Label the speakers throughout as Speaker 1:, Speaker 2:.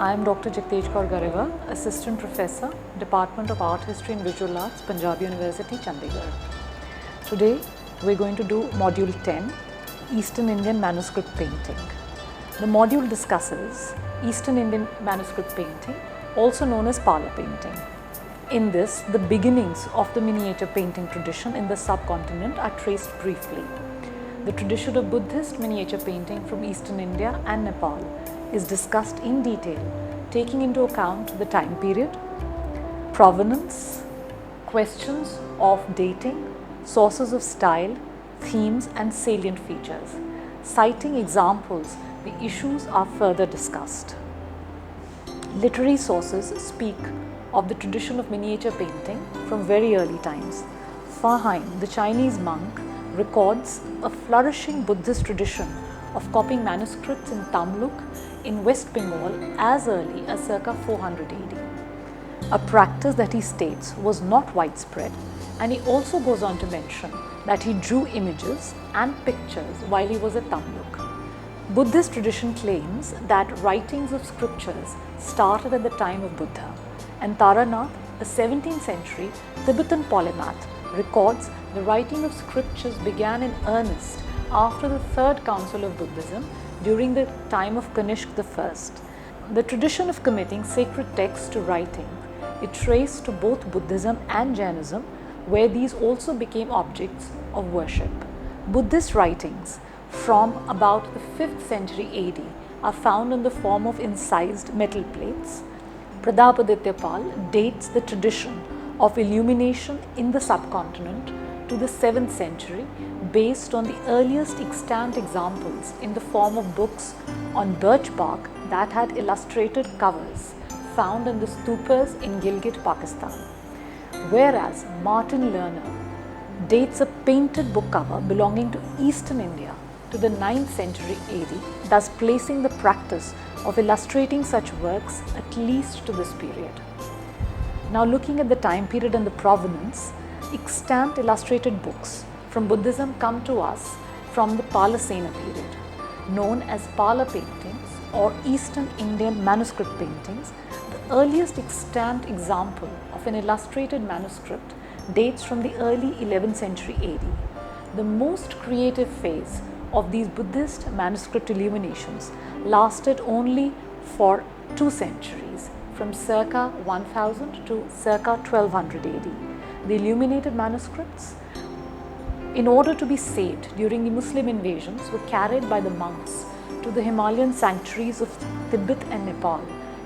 Speaker 1: I am Dr. Jagtesh Kaur Gareva, Assistant Professor, Department of Art History and Visual Arts, Punjab University, Chandigarh. Today we are going to do Module 10, Eastern Indian Manuscript Painting. The module discusses Eastern Indian manuscript painting, also known as parlour painting. In this, the beginnings of the miniature painting tradition in the subcontinent are traced briefly. The tradition of Buddhist miniature painting from Eastern India and Nepal is discussed in detail, taking into account the time period, provenance, questions of dating, sources of style, themes and salient features. Citing examples, the issues are further discussed. Literary sources speak of the tradition of miniature painting from very early times. Faheim, the Chinese monk, records a flourishing Buddhist tradition of copying manuscripts in Tamluk in West Bengal as early as circa 400 AD. A practice that he states was not widespread, and he also goes on to mention that he drew images and pictures while he was at Tamluk. Buddhist tradition claims that writings of scriptures started at the time of Buddha, and Taranath, a 17th century Tibetan polymath, records the writing of scriptures began in earnest after the Third Council of Buddhism during the time of Kanishk I. The tradition of committing sacred texts to writing is traced to both Buddhism and Jainism, where these also became objects of worship. Buddhist writings from about the 5th century AD are found in the form of incised metal plates. Pratapaditya Pal dates the tradition of illumination in the subcontinent to the 7th century based on the earliest extant examples in the form of books on birch bark that had illustrated covers found in the stupas in Gilgit, Pakistan. Whereas Martin Lerner dates a painted book cover belonging to Eastern India to the 9th century AD, thus placing the practice of illustrating such works at least to this period. Now looking at the time period and the provenance, extant illustrated books from Buddhism come to us from the Palasena period, known as parlour paintings or Eastern Indian manuscript paintings. The earliest extant example of an illustrated manuscript dates from the early 11th century AD. The most creative phase of these Buddhist manuscript illuminations lasted only for 2 centuries, from circa 1000 to circa 1200 AD. The illuminated manuscripts, in order to be saved during the Muslim invasions, were carried by the monks to the Himalayan sanctuaries of Tibet and Nepal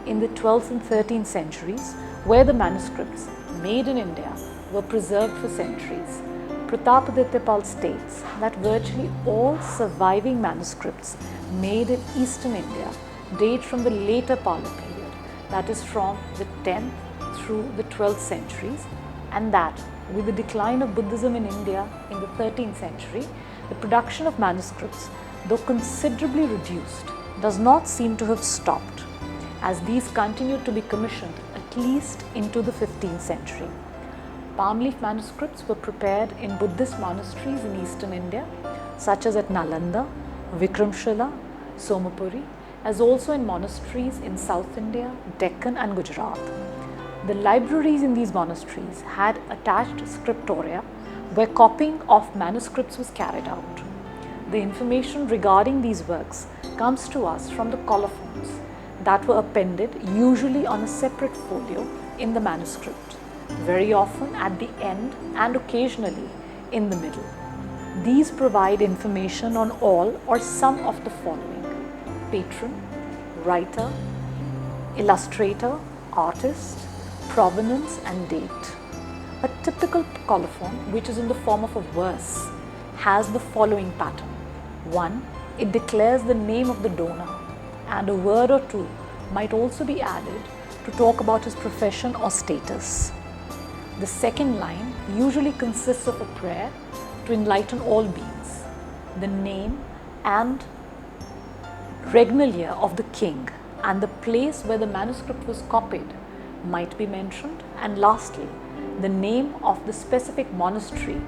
Speaker 1: in the 12th and 13th centuries, where the manuscripts made in India were preserved for centuries. Pratapaditya Pal states that virtually all surviving manuscripts made in Eastern India date from the later parlour period, that is from the 10th through the 12th centuries, and that with the decline of Buddhism in India in the 13th century, the production of manuscripts, though considerably reduced, does not seem to have stopped, as these continued to be commissioned at least into the 15th century. Palm leaf manuscripts were prepared in Buddhist monasteries in Eastern India, such as at Nalanda, Vikramshila, Somapuri, as also in monasteries in South India, Deccan and Gujarat. The libraries in these monasteries had attached scriptoria where copying of manuscripts was carried out. The information regarding these works comes to us from the colophons that were appended usually on a separate folio in the manuscript, very often at the end and occasionally in the middle. These provide information on all or some of the following: patron, writer, illustrator, artist, provenance and date. A typical colophon, which is in the form of a verse, has the following pattern. 1. It declares the name of the donor, and a word or two might also be added to talk about his profession or status. The second line usually consists of a prayer to enlighten all beings. The name and regnalia of the king and the place where the manuscript was copied might be mentioned, and lastly, the name of the specific monastery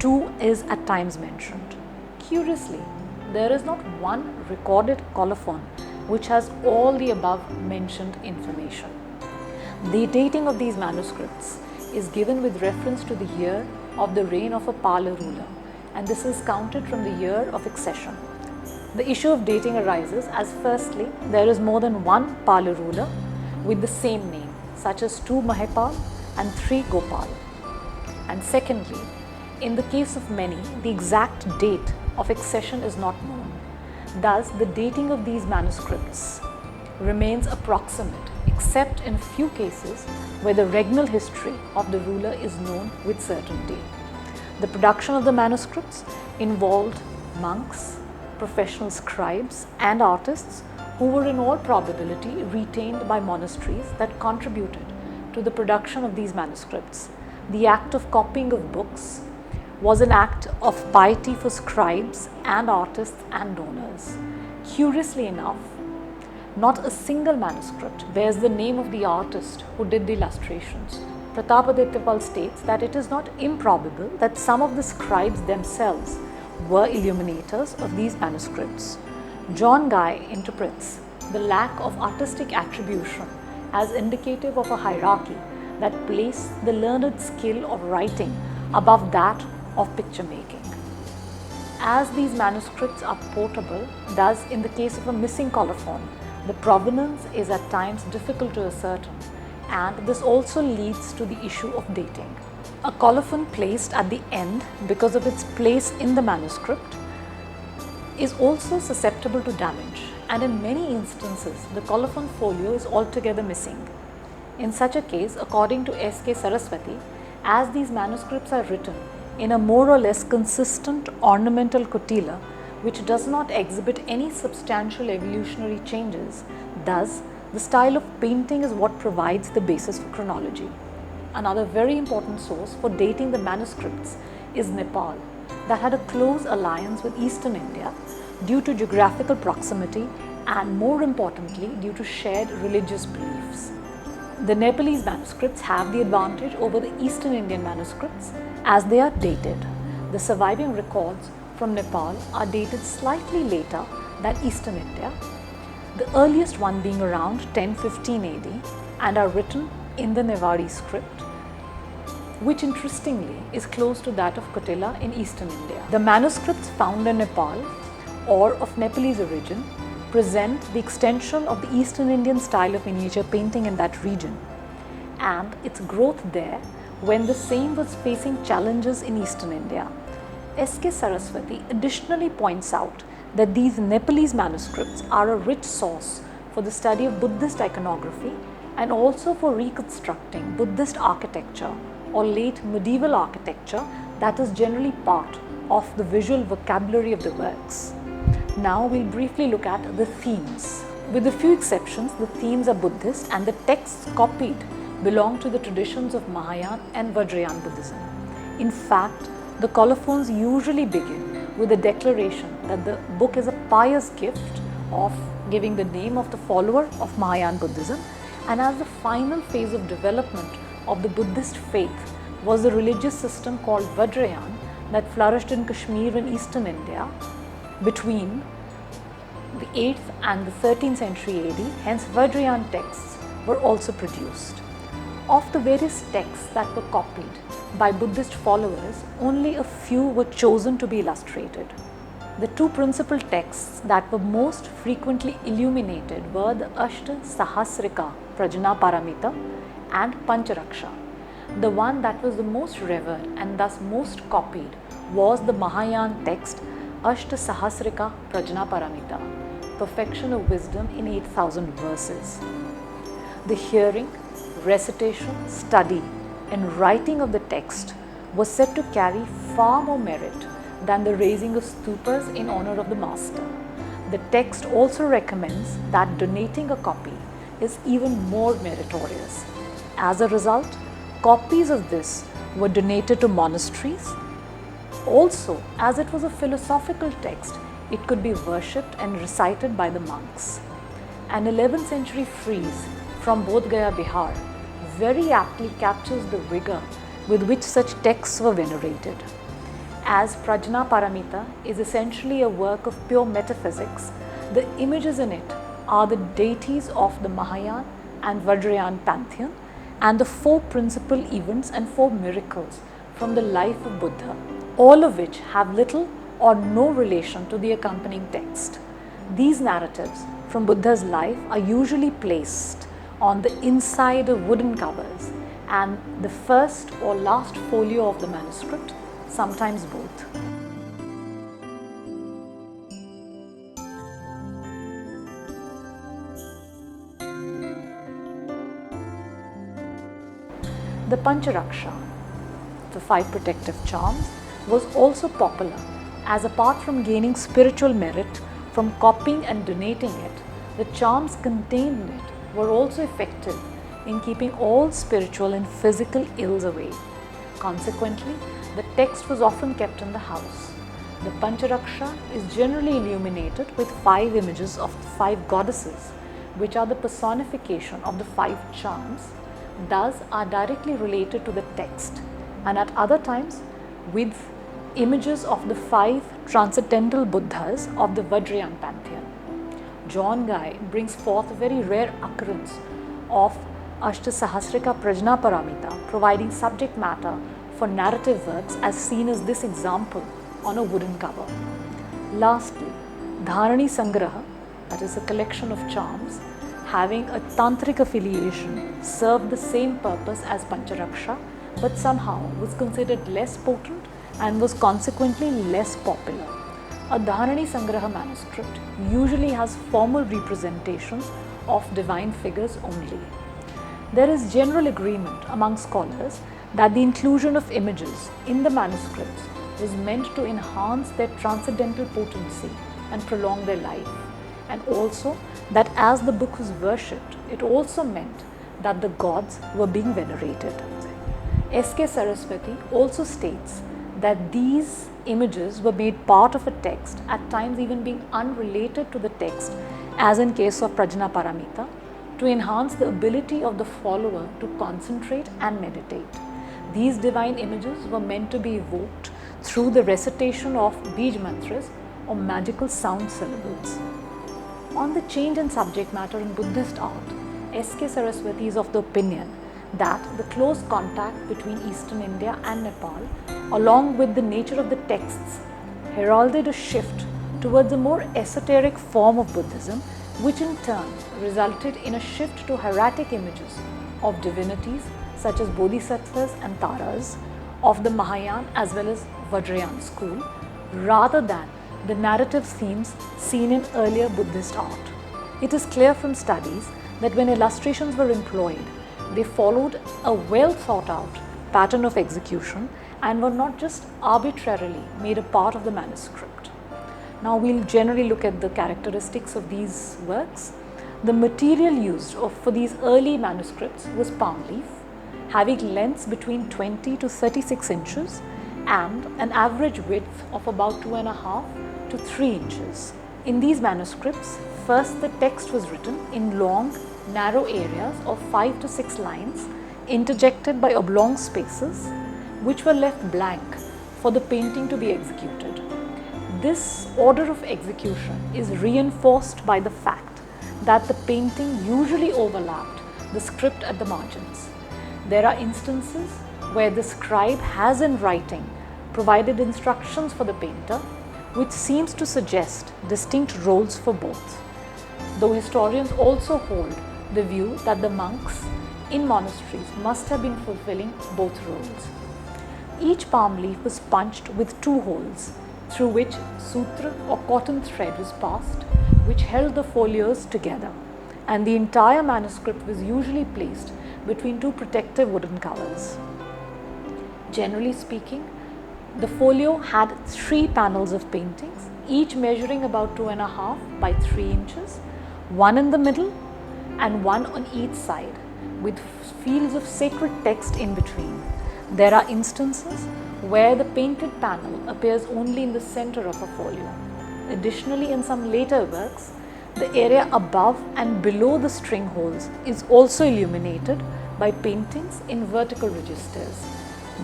Speaker 1: too is at times mentioned. Curiously, there is not one recorded colophon which has all the above mentioned information. The dating of these manuscripts is given with reference to the year of the reign of a Pala ruler, and this is counted from the year of accession. The issue of dating arises as firstly, there is more than one Pala ruler with the same name, such as 2 Mahipal and 3 Gopal. And secondly, in the case of many, the exact date of accession is not known. Thus, the dating of these manuscripts remains approximate, except in few cases where the regnal history of the ruler is known with certainty. The production of the manuscripts involved monks, professional scribes and artists who were in all probability retained by monasteries that contributed to the production of these manuscripts. The act of copying of books was an act of piety for scribes and artists and donors. Curiously enough, not a single manuscript bears the name of the artist who did the illustrations. Pratapadityapal states that it is not improbable that some of the scribes themselves were illuminators of these manuscripts. John Guy interprets the lack of artistic attribution as indicative of a hierarchy that placed the learned skill of writing above that of picture making. As these manuscripts are portable, thus in the case of a missing colophon, the provenance is at times difficult to ascertain, and this also leads to the issue of dating. A colophon placed at the end because of its place in the manuscript is also susceptible to damage, and in many instances the colophon folio is altogether missing. In such a case, according to S.K. Saraswati, as these manuscripts are written in a more or less consistent ornamental kutila which does not exhibit any substantial evolutionary changes, thus the style of painting is what provides the basis for chronology. Another very important source for dating the manuscripts is Nepal, that had a close alliance with Eastern India due to geographical proximity and, more importantly, due to shared religious beliefs. The Nepalese manuscripts have the advantage over the Eastern Indian manuscripts as they are dated. The surviving records from Nepal are dated slightly later than Eastern India, the earliest one being around 1015 AD, and are written in the Newari script, which interestingly is close to that of Kutila in Eastern India. The manuscripts found in Nepal or of Nepalese origin present the extension of the Eastern Indian style of miniature painting in that region and its growth there when the same was facing challenges in Eastern India. S.K. Saraswati additionally points out that these Nepalese manuscripts are a rich source for the study of Buddhist iconography and also for reconstructing Buddhist architecture or late medieval architecture that is generally part of the visual vocabulary of the works. Now we'll briefly look at the themes. With a few exceptions, the themes are Buddhist and the texts copied belong to the traditions of Mahayana and Vajrayana Buddhism. In fact, the colophons usually begin with a declaration that the book is a pious gift of giving the name of the follower of Mahayana Buddhism, and as the final phase of development of the Buddhist faith was the religious system called Vajrayana that flourished in Kashmir and Eastern India between the 8th and the 13th century AD, hence Vajrayana texts were also produced. Of the various texts that were copied by Buddhist followers, only a few were chosen to be illustrated. The two principal texts that were most frequently illuminated were the Ashta Sahasrika Prajna Paramita and Pancharaksha. The one that was the most revered and thus most copied was the Mahayana text Ashta Sahasrika Prajna Paramita, perfection of wisdom in 8,000 verses. The hearing, recitation, study and writing of the text was said to carry far more merit than the raising of stupas in honor of the master. The text also recommends that donating a copy is even more meritorious. As a result, copies of this were donated to monasteries. Also, as it was a philosophical text, it could be worshipped and recited by the monks. An 11th century frieze from Bodh Gaya, Bihar, very aptly captures the vigor with which such texts were venerated. As Prajna Paramita is essentially a work of pure metaphysics, the images in it are the deities of the Mahayana and Vajrayana pantheon and the 4 principal events and 4 miracles from the life of Buddha, all of which have little or no relation to the accompanying text. These narratives from Buddha's life are usually placed on the inside of wooden covers and the first or last folio of the manuscript, sometimes both. The Pancharaksha, the 5 protective charms, was also popular as apart from gaining spiritual merit from copying and donating it, the charms contained in it were also effective in keeping all spiritual and physical ills away. Consequently, the text was often kept in the house. The Pancharaksha is generally illuminated with 5 images of the 5 goddesses, which are the personification of the 5 charms, thus are directly related to the text, and at other times with images of the 5 transcendental Buddhas of the Vajrayana pantheon. John Guy brings forth a very rare occurrence of Ashtasahasrika Prajnaparamita, providing subject matter for narrative works as seen as this example on a wooden cover. Lastly, Dharani Sangraha, that is a collection of charms having a tantric affiliation, served the same purpose as Pancharaksha, but somehow was considered less potent and was consequently less popular. A Dharani Sangraha manuscript usually has formal representations of divine figures only. There is general agreement among scholars that the inclusion of images in the manuscripts was meant to enhance their transcendental potency and prolong their life, and also that as the book was worshipped, it also meant that the gods were being venerated. S.K. Saraswati also states that these images were made part of a text, at times even being unrelated to the text, as in case of Prajnaparamita, to enhance the ability of the follower to concentrate and meditate. These divine images were meant to be evoked through the recitation of Vidya-mitras or magical sound syllables. On the change in subject matter in Buddhist art, S.K. Saraswati is of the opinion that the close contact between Eastern India and Nepal, along with the nature of the texts, heralded a shift towards a more esoteric form of Buddhism, which in turn resulted in a shift to hieratic images of divinities such as bodhisattvas and taras of the Mahayana as well as Vajrayana school, rather than the narrative themes seen in earlier Buddhist art. It is clear from studies that when illustrations were employed, they followed a well thought out pattern of execution and were not just arbitrarily made a part of the manuscript. Now we'll generally look at the characteristics of these works. The material used for these early manuscripts was palm leaf, having lengths between 20 to 36 inches and an average width of about 2.5 to 3 inches. In these manuscripts, first the text was written in long, narrow areas of 5 to 6 lines interjected by oblong spaces, which were left blank for the painting to be executed. This order of execution is reinforced by the fact that the painting usually overlapped the script at the margins. There are instances where the scribe has in writing provided instructions for the painter, which seems to suggest distinct roles for both, though historians also hold the view that the monks in monasteries must have been fulfilling both roles. Each palm leaf was punched with 2 holes through which sutra or cotton thread was passed, which held the folios together, and the entire manuscript was usually placed between 2 protective wooden covers. Generally speaking, the folio had 3 panels of paintings, each measuring about 2.5 by 3 inches, one in the middle and one on each side, with fields of sacred text in between. There are instances where the painted panel appears only in the center of a folio. Additionally, in some later works, the area above and below the string holes is also illuminated by paintings in vertical registers.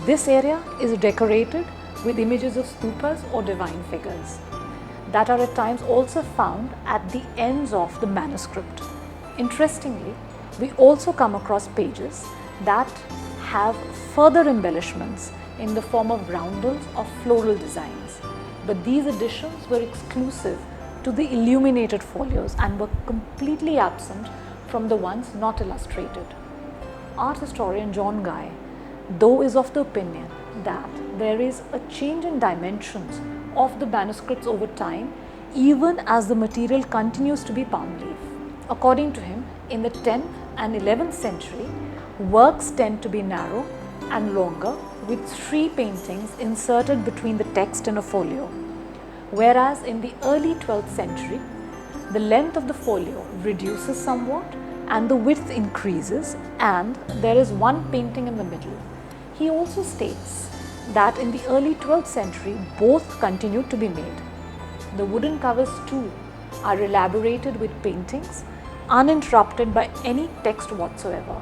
Speaker 1: This area is decorated with images of stupas or divine figures. that are at times also found at the ends of the manuscript. Interestingly, we also come across pages that have further embellishments in the form of roundels or floral designs, but these additions were exclusive to the illuminated folios and were completely absent from the ones not illustrated. Art historian John Guy, though, is of the opinion that there is a change in dimensions of the manuscripts over time, even as the material continues to be palm leaf. According to him, in the 10th and 11th century, works tend to be narrow and longer, with 3 paintings inserted between the text and a folio, whereas in the early 12th century, the length of the folio reduces somewhat and the width increases, and there is 1 painting in the middle. He also states that in the early 12th century, both continued to be made. The wooden covers too are elaborated with paintings, uninterrupted by any text whatsoever.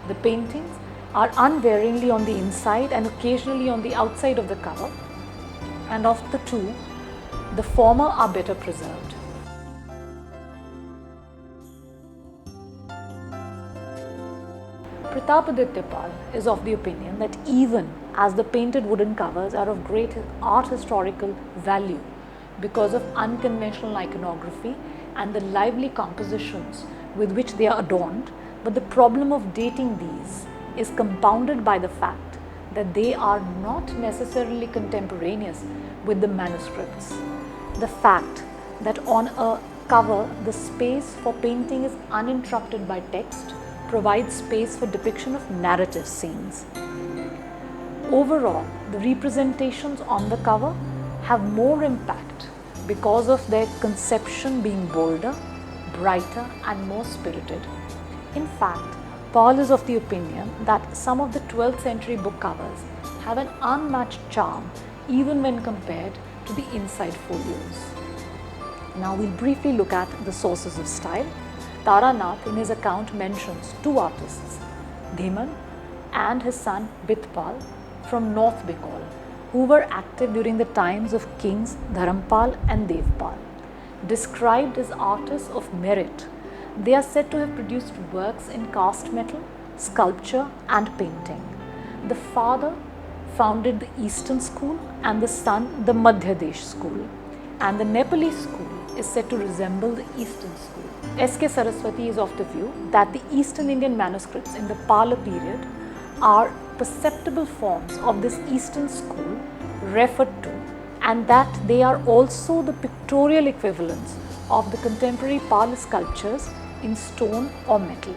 Speaker 1: The paintings are unvaryingly on the inside and occasionally on the outside of the cover, and of the two, the former are better preserved. Pratapaditya Pal is of the opinion that even as the painted wooden covers are of great art historical value because of unconventional iconography and the lively compositions with which they are adorned, but the problem of dating these is compounded by the fact that they are not necessarily contemporaneous with the manuscripts. The fact that on a cover the space for painting is uninterrupted by text provides space for depiction of narrative scenes. Overall, the representations on the cover have more impact because of their conception being bolder, brighter and more spirited. In fact, Paul is of the opinion that some of the 12th century book covers have an unmatched charm even when compared to the inside folios. Now we'll briefly look at the sources of style. Taranath in his account mentions 2 artists, Dhiman and his son Bitpal from North Bengal, who were active during the times of kings Dharampal and Devpal. Described as artists of merit, they are said to have produced works in cast metal, sculpture and painting. The father founded the Eastern school and the son the Madhya Desh school, and the Nepalese school is said to resemble the Eastern school. S.K. Saraswati is of the view that the Eastern Indian manuscripts in the Pala period are perceptible forms of this Eastern school referred to, and that they are also the pictorial equivalents of the contemporary Pala sculptures in stone or metal.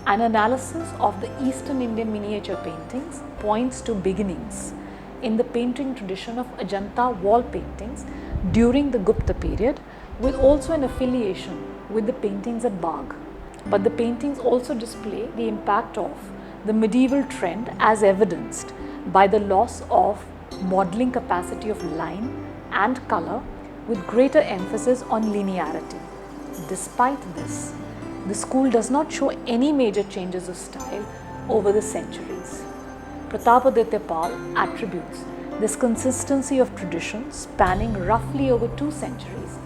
Speaker 1: An analysis of the Eastern Indian miniature paintings points to beginnings in the painting tradition of Ajanta wall paintings during the Gupta period, with also an affiliation with the paintings at Bagh. But the paintings also display the impact of the medieval trend as evidenced by the loss of modelling capacity of line and colour, with greater emphasis on linearity. Despite this, the school does not show any major changes of style over the centuries. Pratapaditya Pal attributes this consistency of tradition spanning roughly over 2 centuries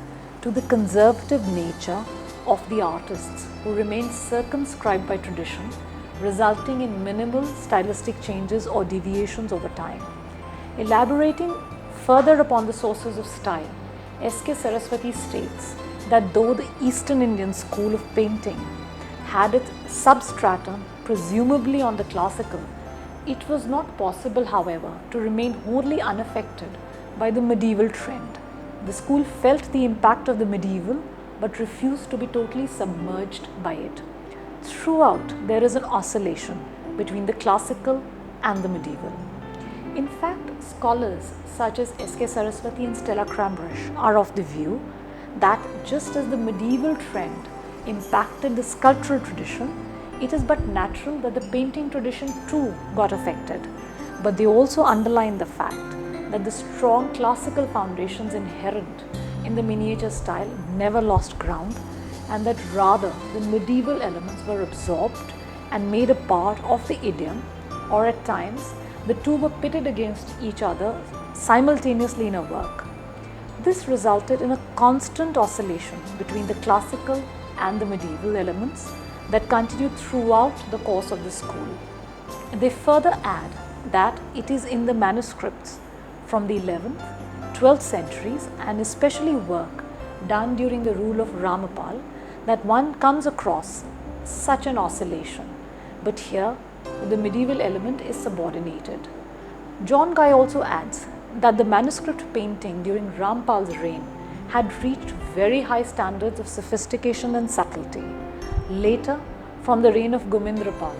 Speaker 1: to the conservative nature of the artists who remained circumscribed by tradition, resulting in minimal stylistic changes or deviations over time. Elaborating further upon the sources of style, S.K. Saraswati states that though the Eastern Indian school of painting had its substratum presumably on the classical, it was not possible, however, to remain wholly unaffected by the medieval trend. The school felt the impact of the medieval but refused to be totally submerged by it. Throughout, there is an oscillation between the classical and the medieval. In fact, scholars such as S.K. Saraswati and Stella Crambrish are of the view that just as the medieval trend impacted the sculptural tradition, it is but natural that the painting tradition too got affected. but they also underline the fact that the strong classical foundations inherent in the miniature style never lost ground, and that rather the medieval elements were absorbed and made a part of the idiom, or at times the two were pitted against each other simultaneously in a work. This resulted in a constant oscillation between the classical and the medieval elements that continued throughout the course of the school. They further add that it is in the manuscripts from the 11th, 12th centuries, and especially work done during the rule of Ramapal, that one comes across such an oscillation, but here the medieval element is subordinated. John Guy also adds that the manuscript painting during Rampal's reign had reached very high standards of sophistication and subtlety. Later, from the reign of Gomindrapal,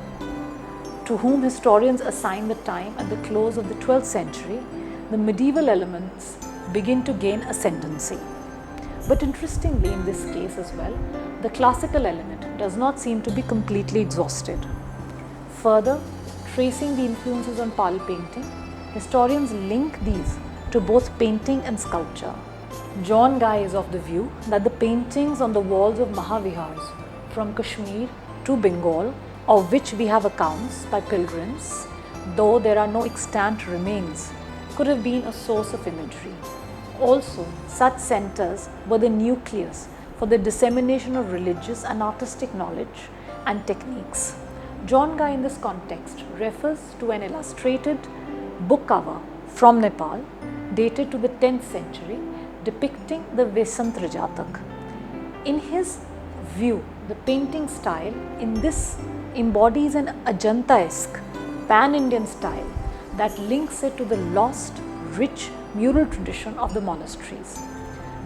Speaker 1: to whom historians assign the time at the close of the 12th century, the medieval elements begin to gain ascendancy. But interestingly, in this case as well, the classical element does not seem to be completely exhausted. Further, tracing the influences on Pal painting, historians link these to both painting and sculpture. John Guy is of the view that the paintings on the walls of Mahavihars from Kashmir to Bengal, of which we have accounts by pilgrims, though there are no extant remains, could have been a source of imagery. Also, such centers were the nucleus for the dissemination of religious and artistic knowledge and techniques. John Guy in this context refers to an illustrated book cover from Nepal dated to the 10th century depicting the Vesant Rajatak. In his view, the painting style in this embodies an Ajanta-esque pan-Indian style that links it to the lost, rich mural tradition of the monasteries.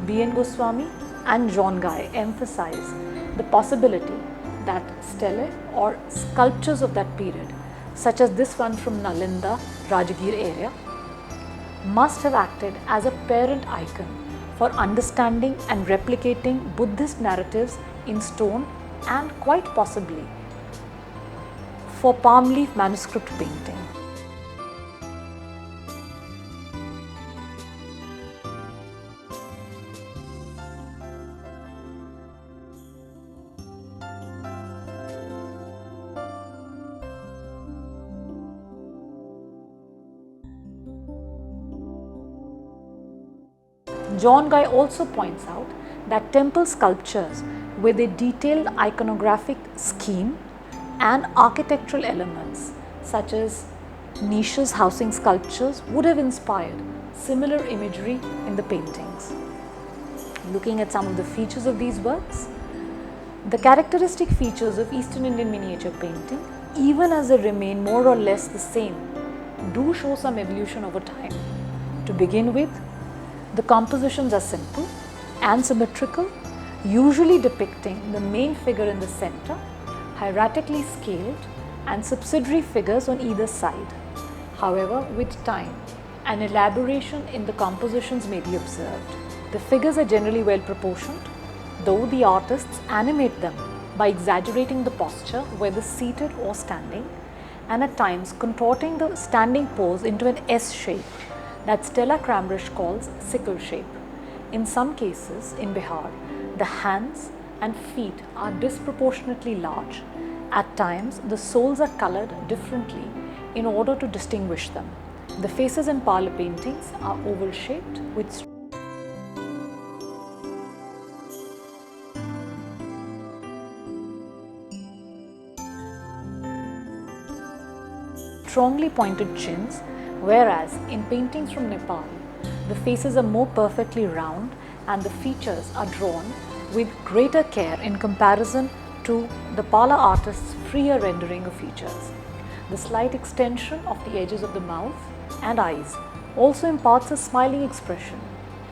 Speaker 1: B.N. Goswami and John Guy emphasize the possibility that stelae or sculptures of that period, such as this one from Nalinda, Rajgir area, must have acted as a parent icon for understanding and replicating Buddhist narratives in stone, and quite possibly for palm leaf manuscript painting. John Guy also points out that temple sculptures with a detailed iconographic scheme and architectural elements such as niches housing sculptures would have inspired similar imagery in the paintings. Looking at some of the features of these works, the characteristic features of Eastern Indian miniature painting, even as they remain more or less the same, do show some evolution over time. To begin with, the compositions are simple and symmetrical, usually depicting the main figure in the center, hieratically scaled, and subsidiary figures on either side. However, with time, an elaboration in the compositions may be observed. The figures are generally well proportioned, though the artists animate them by exaggerating the posture, whether seated or standing, and at times contorting the standing pose into an S shape that Stella Cramrish calls sickle shape. In some cases, in Bihar, the hands and feet are disproportionately large. At times, the soles are colored differently in order to distinguish them. The faces in Pala paintings are oval shaped with strongly pointed chins, whereas in paintings from Nepal, the faces are more perfectly round and the features are drawn with greater care in comparison to the Pala artist's freer rendering of features. The slight extension of the edges of the mouth and eyes also imparts a smiling expression.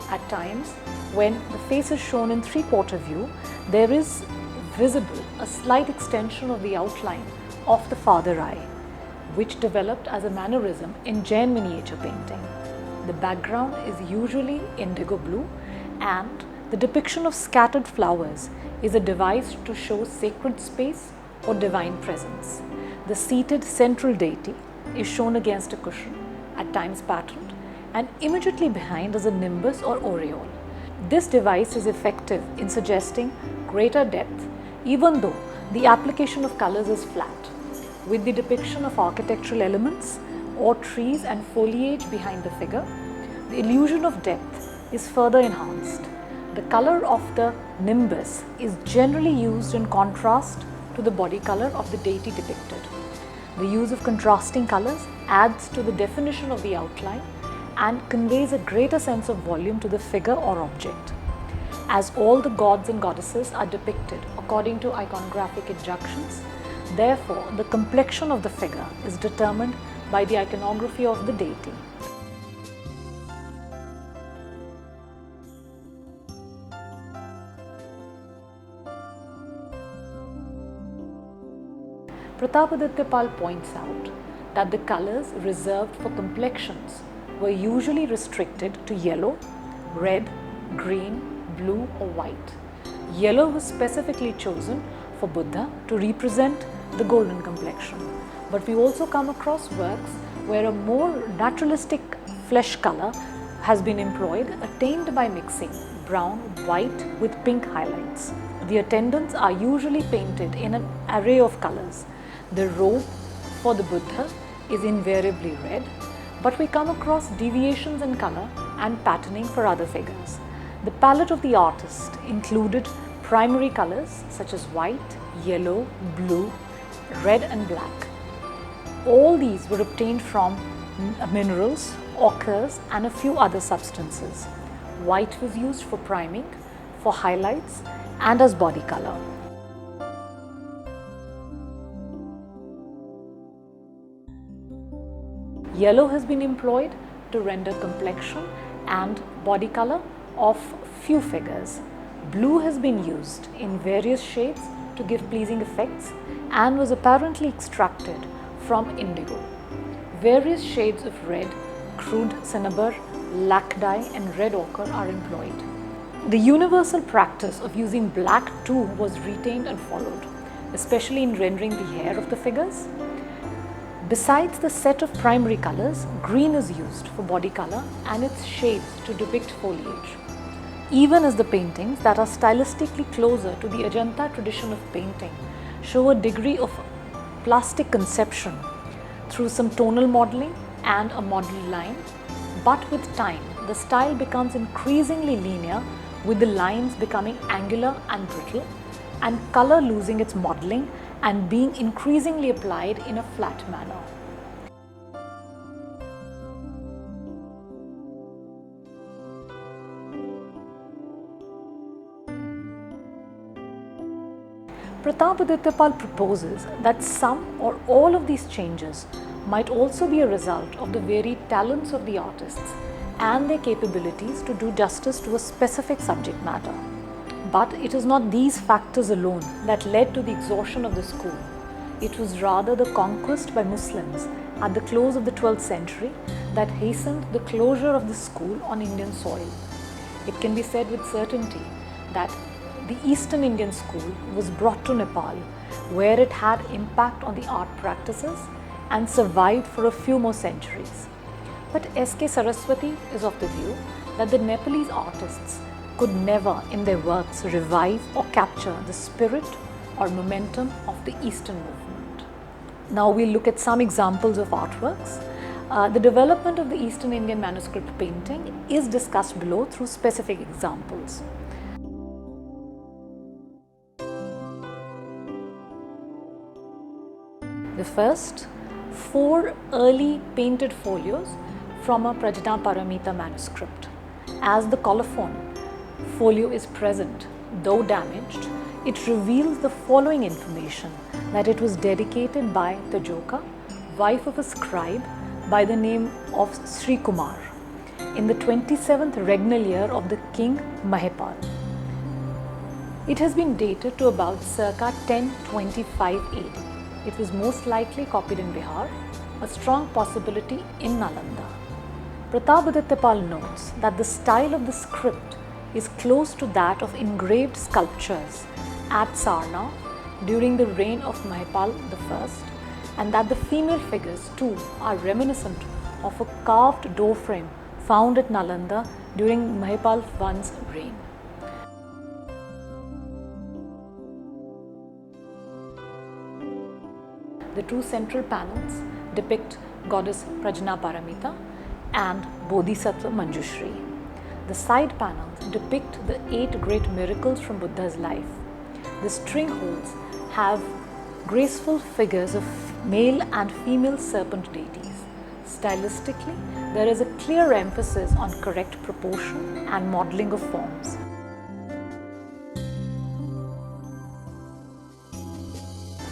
Speaker 1: At times, when the face is shown in three-quarter view, there is visible a slight extension of the outline of the farther eye, which developed as a mannerism in Jain miniature painting. The background is usually indigo blue, and the depiction of scattered flowers is a device to show sacred space or divine presence. The seated central deity is shown against a cushion, at times patterned, and immediately behind is a nimbus or aureole. This device is effective in suggesting greater depth, even though the application of colors is flat, with the depiction of architectural elements or trees and foliage behind the figure. The illusion of depth is further enhanced. The color of the nimbus is generally used in contrast to the body color of the deity depicted. The use of contrasting colors adds to the definition of the outline and conveys a greater sense of volume to the figure or object. As all the gods and goddesses are depicted according to iconographic injunctions, therefore the complexion of the figure is determined by the iconography of the deity. Pratapaditya Pal points out that the colors reserved for complexions were usually restricted to yellow, red, green, blue or white. Yellow was specifically chosen for Buddha to represent the golden complexion. But we also come across works where a more naturalistic flesh color has been employed, attained by mixing brown, white with pink highlights. The attendants are usually painted in an array of colors. The robe for the Buddha is invariably red, but we come across deviations in color and patterning for other figures. The palette of the artist included primary colors such as white, yellow, blue, red and black. All these were obtained from minerals, ochres and a few other substances. White was used for priming, for highlights and as body color. Yellow has been employed to render complexion and body color of few figures. Blue has been used in various shades to give pleasing effects and was apparently extracted from indigo. Various shades of red, crude cinnabar, lac dye and red ochre are employed. The universal practice of using black too was retained and followed, especially in rendering the hair of the figures. Besides the set of primary colors, green is used for body color and its shades to depict foliage. Even as the paintings that are stylistically closer to the Ajanta tradition of painting show a degree of plastic conception through some tonal modeling and a model line, but with time the style becomes increasingly linear, with the lines becoming angular and brittle and color losing its modeling and being increasingly applied in a flat manner. Pratapaditya Pal proposes that some or all of these changes might also be a result of the varied talents of the artists and their capabilities to do justice to a specific subject matter. But it is not these factors alone that led to the exhaustion of the school. It was rather the conquest by Muslims at the close of the 12th century that hastened the closure of the school on Indian soil. It can be said with certainty that the Eastern Indian school was brought to Nepal, where it had impact on the art practices and survived for a few more centuries. But S.K. Saraswati is of the view that the Nepalese artists could never in their works revive or capture the spirit or momentum of the Eastern movement. Now we'll look at some examples of artworks. The development of the Eastern Indian manuscript painting is discussed below through specific examples. The first, 4 early painted folios from a Prajnaparamita manuscript. As the colophon folio is present, though damaged, it reveals the following information: that it was dedicated by Tajoka, wife of a scribe by the name of Sri Kumar, in the 27th regnal year of the king Mahipal. It has been dated to about circa 1025 AD. It was most likely copied in Bihar, a strong possibility in Nalanda. Pratapaditya Pal notes that the style of the script is close to that of engraved sculptures at Sarnath during the reign of Mahipal I, and that the female figures too are reminiscent of a carved door frame found at Nalanda during Mahipal I's reign. The two central panels depict goddess Prajnaparamita and Bodhisattva Manjushri. The side panels depict the 8 great miracles from Buddha's life. The string holes have graceful figures of male and female serpent deities. Stylistically, there is a clear emphasis on correct proportion and modeling of forms.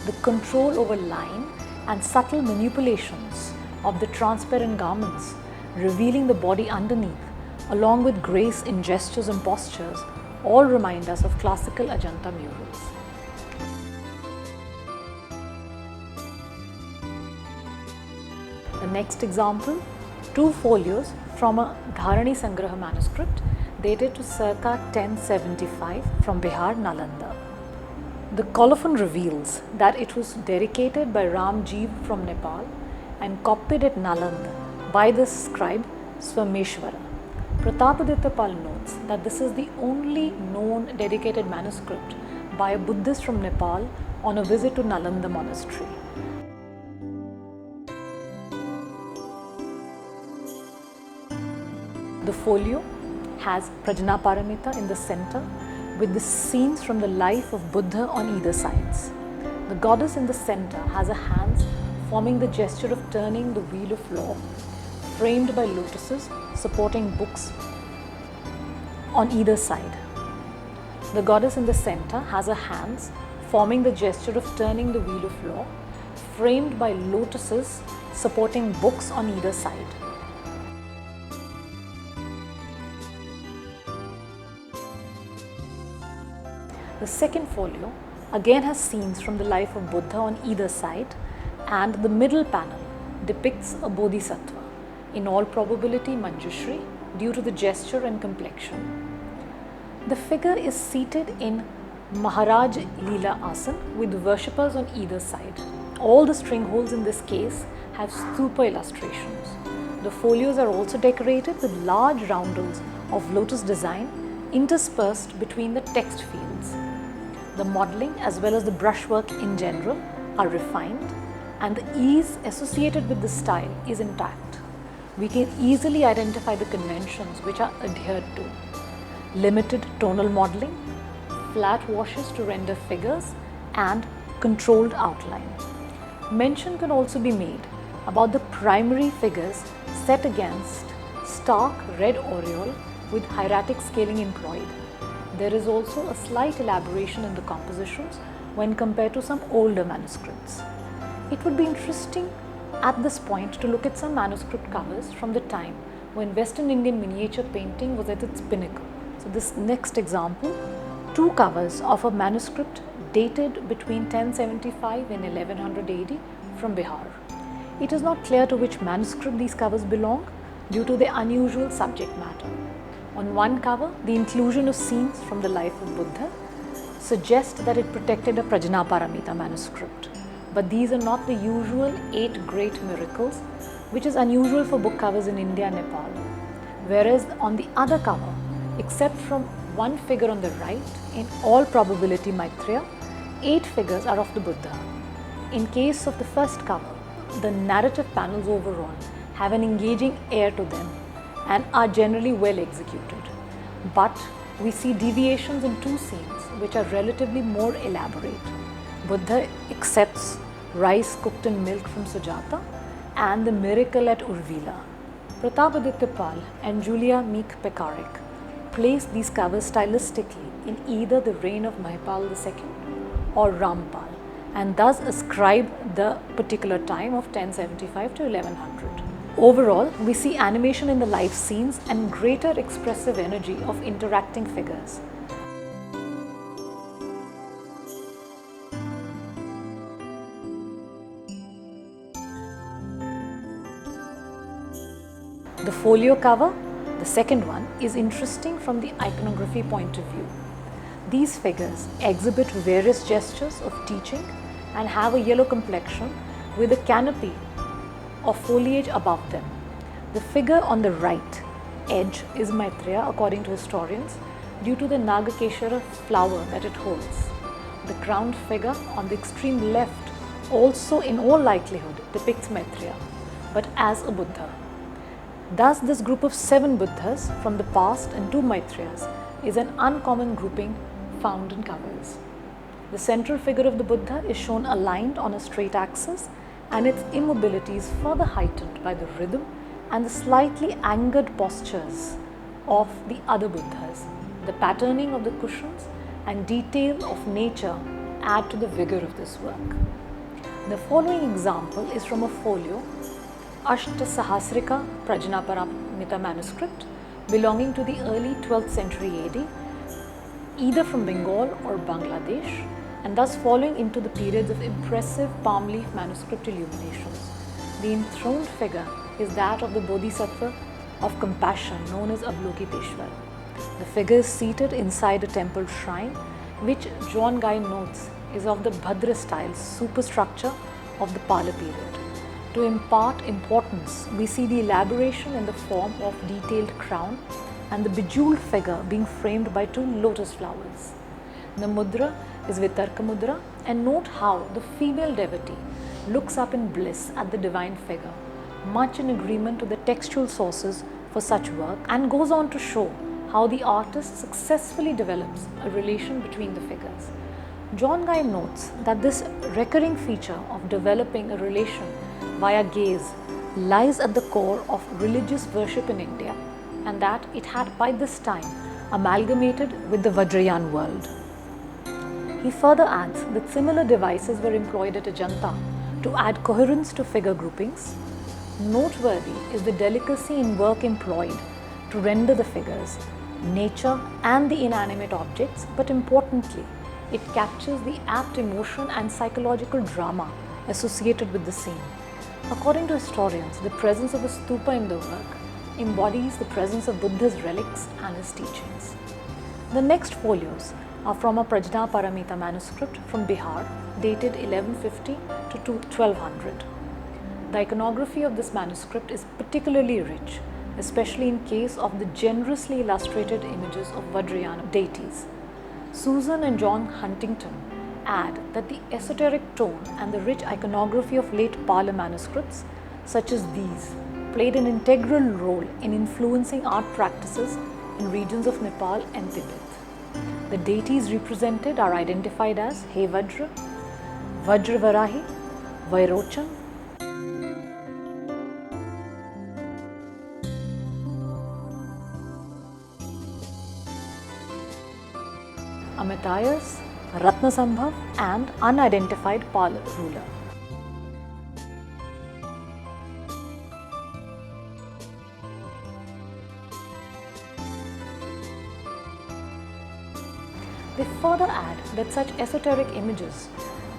Speaker 1: The control over line and subtle manipulations of the transparent garments, revealing the body underneath, along with grace in gestures and postures, all remind us of classical Ajanta murals. The next example, 2 folios from a Dharani Sangraha manuscript dated to circa 1075 from Bihar, Nalanda. The colophon reveals that it was dedicated by Ramjeev from Nepal and copied at Nalanda by the scribe Swameshwara. Pratapaditya Pal notes that this is the only known dedicated manuscript by a Buddhist from Nepal on a visit to Nalanda monastery. The folio has Prajnaparamita in the center with the scenes from the life of Buddha on either sides. The goddess in the center has her hands forming the gesture of turning the wheel of law, framed by lotuses supporting books on either side. The goddess in the center has her hands forming the gesture of turning the wheel of law, framed by lotuses supporting books on either side. The second folio again has scenes from the life of Buddha on either side, and the middle panel depicts a Bodhisattva, in all probability Manjushri, due to the gesture and complexion. The figure is seated in Maharaj Leela Asan with worshippers on either side. All the string holes in this case have stupa illustrations. The folios are also decorated with large roundels of lotus design interspersed between the text fields. The modelling as well as the brushwork in general are refined, and the ease associated with the style is intact. We can easily identify the conventions which are adhered to. Limited tonal modelling, flat washes to render figures, and controlled outline. Mention can also be made about the primary figures set against stark red aureole with hieratic scaling employed. There is also a slight elaboration in the compositions when compared to some older manuscripts. It would be interesting at this point to look at some manuscript covers from the time when Western Indian miniature painting was at its pinnacle. So this next example, 2 covers of a manuscript dated between 1075 and 1100 AD from Bihar. It is not clear to which manuscript these covers belong due to their unusual subject matter. On one cover, the inclusion of scenes from the life of Buddha suggests that it protected a Prajnaparamita manuscript. But these are not the usual 8 great miracles, which is unusual for book covers in India and Nepal. Whereas on the other cover, except from one figure on the right, in all probability Maitreya, 8 figures are of the Buddha. In case of the first cover, the narrative panels overall have an engaging air to them and are generally well executed. But we see deviations in 2 scenes which are relatively more elaborate. Buddha accepts rice cooked in milk from Sujata and the miracle at Urvila. Pratapaditya Pal and Julia Meek Pekarik place these covers stylistically in either the reign of Mahipal II or Rampal, and thus ascribe the particular time of 1075 to 1100. Overall, we see animation in the life scenes and greater expressive energy of interacting figures. The folio cover, the second one, is interesting from the iconography point of view. These figures exhibit various gestures of teaching and have a yellow complexion with a canopy of foliage above them. The figure on the right edge is Maitreya according to historians due to the Nagakeshara flower that it holds. The crowned figure on the extreme left also in all likelihood depicts Maitreya, but as a Buddha. Thus, this group of 7 Buddhas from the past and 2 Maitreyas is an uncommon grouping found in covers. The central figure of the Buddha is shown aligned on a straight axis, and its immobility is further heightened by the rhythm and the slightly angered postures of the other Buddhas. The patterning of the cushions and detail of nature add to the vigor of this work. The following example is from a folio, Ashta Sahasrika Prajnaparamita manuscript belonging to the early 12th century AD, either from Bengal or Bangladesh, and thus falling into the periods of impressive palm leaf manuscript illuminations. The enthroned figure is that of the Bodhisattva of compassion known as Avalokiteshvara. The figure is seated inside a temple shrine, which John Guy notes is of the Bhadra style superstructure of the Pala period. To impart importance, we see the elaboration in the form of detailed crown and the bejeweled figure being framed by 2 lotus flowers. The mudra is Vitarka mudra, and note how the female devotee looks up in bliss at the divine figure, much in agreement to the textual sources for such work, and goes on to show how the artist successfully develops a relation between the figures. John Guy notes that this recurring feature of developing a relation via gaze lies at the core of religious worship in India, and that it had by this time amalgamated with the Vajrayana world. He further adds that similar devices were employed at Ajanta to add coherence to figure groupings. Noteworthy is the delicacy in work employed to render the figures, nature and the inanimate objects, but importantly, it captures the apt emotion and psychological drama associated with the scene. According to historians, the presence of a stupa in the work embodies the presence of Buddha's relics and his teachings. The next folios are from a Prajnaparamita manuscript from Bihar, dated 1150 to 1200. The iconography of this manuscript is particularly rich, especially in case of the generously illustrated images of Vajrayana deities. Susan and John Huntington add that the esoteric tone and the rich iconography of late Pala manuscripts, such as these, played an integral role in influencing art practices in regions of Nepal and Tibet. The deities represented are identified as He Vajra, Vajravarahi, Vairochan, Amitayas, Ratnasambhav and unidentified Pala ruler. They further add that such esoteric images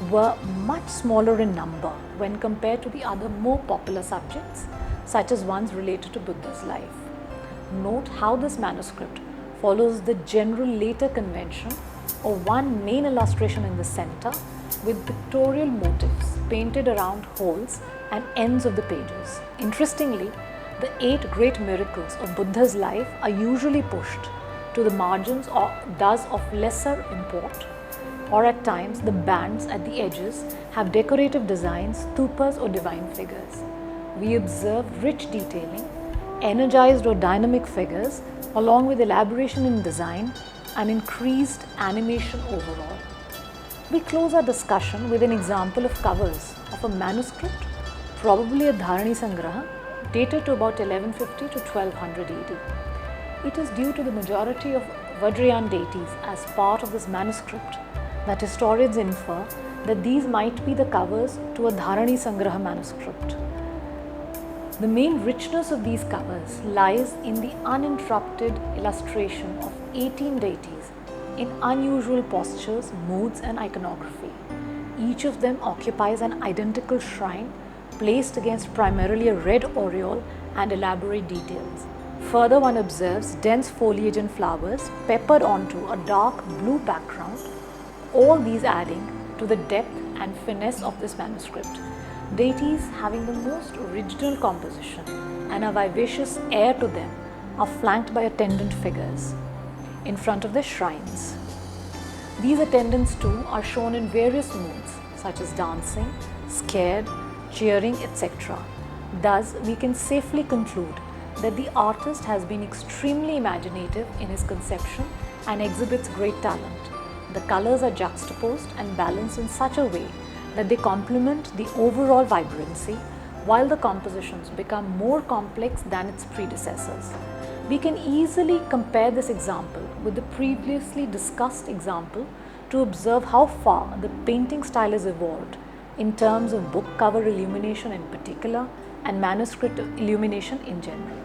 Speaker 1: were much smaller in number when compared to the other more popular subjects, such as ones related to Buddha's life. Note how this manuscript follows the general later convention of one main illustration in the center with pictorial motifs painted around holes and ends of the pages. Interestingly, the 8 great miracles of Buddha's life are usually pushed to the margins or thus of lesser import, or at times the bands at the edges have decorative designs, stupas or divine figures. We observe rich detailing, energized or dynamic figures along with elaboration in design and increased animation overall. We close our discussion with an example of covers of a manuscript, probably a Dharani Sangraha, dated to about 1150 to 1200 AD. It is due to the majority of Vajrayana deities as part of this manuscript that historians infer that these might be the covers to a Dharani Sangraha manuscript. The main richness of these covers lies in the uninterrupted illustration of 18 deities in unusual postures, moods and iconography. Each of them occupies an identical shrine placed against primarily a red aureole and elaborate details. Further, one observes dense foliage and flowers peppered onto a dark blue background, all these adding to the depth and finesse of this manuscript. Deities having the most original composition and a vivacious air to them are flanked by attendant figures in front of the shrines. These attendants too are shown in various moods such as dancing, scared, cheering, etc. Thus, we can safely conclude that the artist has been extremely imaginative in his conception and exhibits great talent. The colors are juxtaposed and balanced in such a way that they complement the overall vibrancy, while the compositions become more complex than its predecessors. We can easily compare this example with the previously discussed example to observe how far the painting style has evolved in terms of book cover illumination in particular and manuscript illumination in general.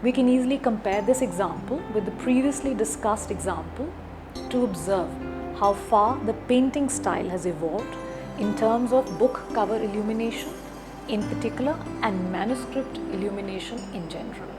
Speaker 1: We can easily compare this example with the previously discussed example to observe how far the painting style has evolved in terms of book cover illumination in particular and manuscript illumination in general.